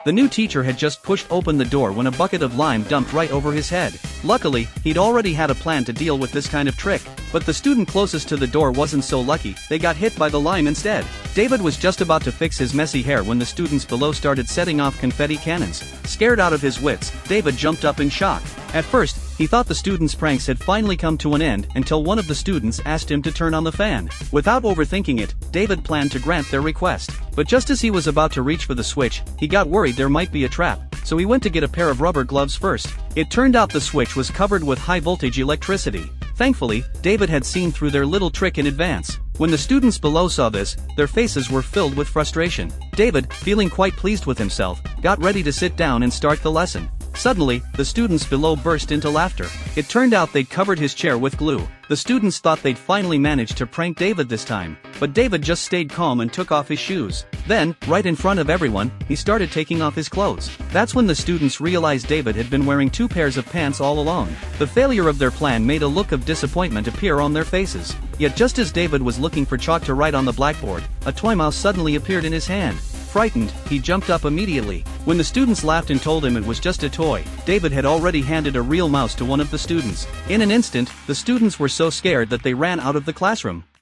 The new teacher had just pushed open the door when a bucket of lime dumped right over his head. Luckily, he'd already had a plan to deal with this kind of trick, but the student closest to the door wasn't so lucky. They got hit by the lime instead. David was just about to fix his messy hair when the students below started setting off confetti cannons. Scared out of his wits, David jumped up in shock. At first, he thought the students' pranks had finally come to an end until one of the students asked him to turn on the fan. Without overthinking it, David planned to grant their request. But just as he was about to reach for the switch, he got worried there might be a trap, so he went to get a pair of rubber gloves first. It turned out the switch was covered with high-voltage electricity. Thankfully, David had seen through their little trick in advance. When the students below saw this, their faces were filled with frustration. David, feeling quite pleased with himself, got ready to sit down and start the lesson. Suddenly, the students below burst into laughter. It turned out they'd covered his chair with glue. The students thought they'd finally managed to prank David this time, but David just stayed calm and took off his shoes. Then, right in front of everyone, he started taking off his clothes. That's when the students realized David had been wearing 2 pairs of pants all along. The failure of their plan made a look of disappointment appear on their faces. Yet just as David was looking for chalk to write on the blackboard, a toy mouse suddenly appeared in his hand. Frightened, he jumped up immediately. When the students laughed and told him it was just a toy, David had already handed a real mouse to one of the students. In an instant, the students were so scared that they ran out of the classroom.